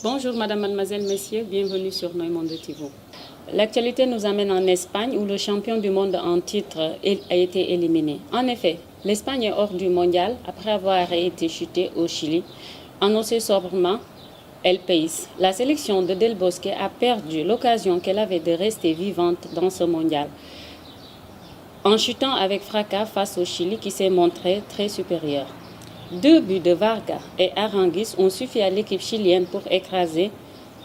Bonjour Madame, Mademoiselle, Messieurs, bienvenue sur Neumonde TV. L'actualité nous amène en Espagne où le champion du monde en titre a été éliminé. En effet, l'Espagne est hors du mondial après avoir été chutée au Chili, annoncé sobrement El País. La sélection de Del Bosque a perdu l'occasion qu'elle avait de rester vivante dans ce mondial, en chutant avec fracas face au Chili qui s'est montré très supérieur. 2 buts de Vargas et Aranguis ont suffi à l'équipe chilienne pour écraser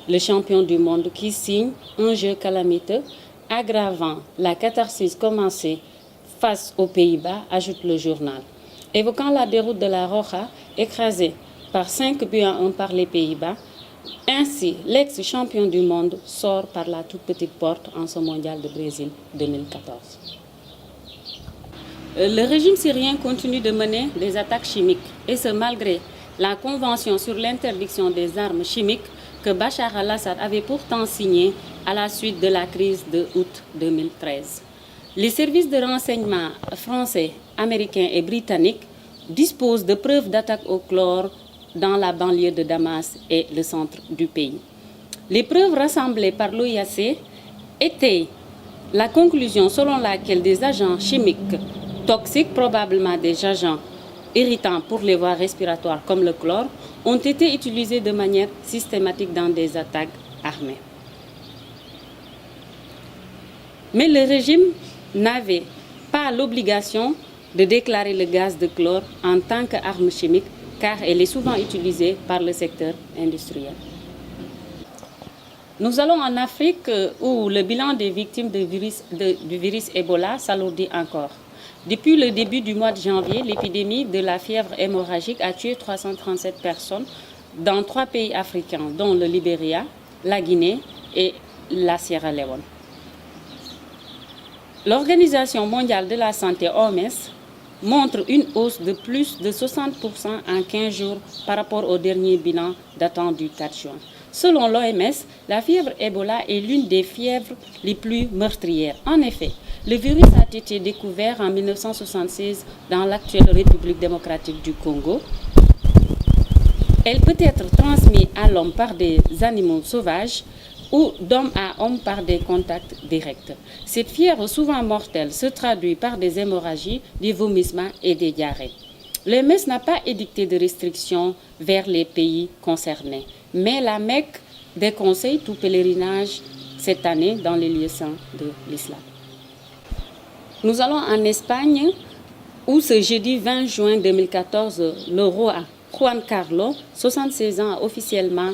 le champion du monde qui signe un jeu calamiteux, aggravant la catharsis commencée face aux Pays-Bas, ajoute le journal. Évoquant la déroute de la Roja, écrasée par 5-1 par les Pays-Bas, ainsi l'ex-champion du monde sort par la toute petite porte en ce mondial de Brésil 2014. Le régime syrien continue de mener des attaques chimiques, et ce malgré la convention sur l'interdiction des armes chimiques que Bachar al-Assad avait pourtant signée à la suite de la crise de août 2013. Les services de renseignement français, américains et britanniques disposent de preuves d'attaques au chlore dans la banlieue de Damas et le centre du pays. Les preuves rassemblées par l'OIAC étaient la conclusion selon laquelle des agents chimiques toxiques, probablement des agents irritants pour les voies respiratoires comme le chlore, ont été utilisés de manière systématique dans des attaques armées. Mais le régime n'avait pas l'obligation de déclarer le gaz de chlore en tant qu'arme chimique, car elle est souvent utilisée par le secteur industriel. Nous allons en Afrique où le bilan des victimes du virus Ebola s'alourdit encore. Depuis le début du mois de janvier, l'épidémie de la fièvre hémorragique a tué 337 personnes dans 3 pays africains, dont le Libéria, la Guinée et la Sierra Leone. L'Organisation mondiale de la santé, OMS, montre une hausse de plus de 60% en 15 jours par rapport au dernier bilan datant du 4 juin. Selon l'OMS, la fièvre Ebola est l'une des fièvres les plus meurtrières. En effet, le virus a été découvert en 1976 dans l'actuelle République démocratique du Congo. Elle peut être transmise à l'homme par des animaux sauvages ou d'homme à homme par des contacts directs. Cette fièvre, souvent mortelle, se traduit par des hémorragies, des vomissements et des diarrhées. L'OMS n'a pas édicté de restrictions vers les pays concernés, mais la Mecque déconseille tout pèlerinage cette année dans les lieux saints de l'islam. Nous allons en Espagne où ce jeudi 20 juin 2014, le roi Juan Carlos, 76 ans, a officiellement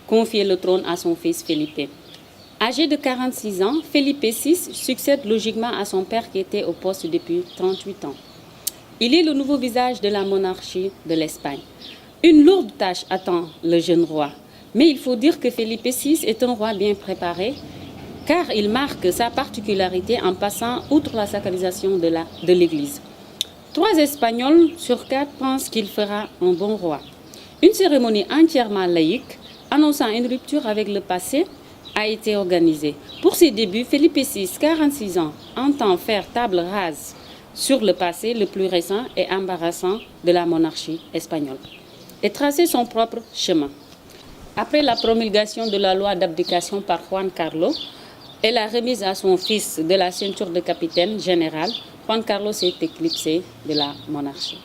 confié le trône à son fils Felipe. Âgé de 46 ans, Felipe VI succède logiquement à son père qui était au poste depuis 38 ans. Il est le nouveau visage de la monarchie de l'Espagne. Une lourde tâche attend le jeune roi, mais il faut dire que Felipe VI est un roi bien préparé, car il marque sa particularité en passant outre la sacralisation de l'Église. 3 Espagnols sur 4 pensent qu'il fera un bon roi. Une cérémonie entièrement laïque, annonçant une rupture avec le passé, a été organisée. Pour ses débuts, Felipe VI, 46 ans, entend faire table rase sur le passé le plus récent et embarrassant de la monarchie espagnole et tracer son propre chemin. Après la promulgation de la loi d'abdication par Juan Carlos et la remise à son fils de la ceinture de capitaine général, Juan Carlos s'est éclipsé de la monarchie.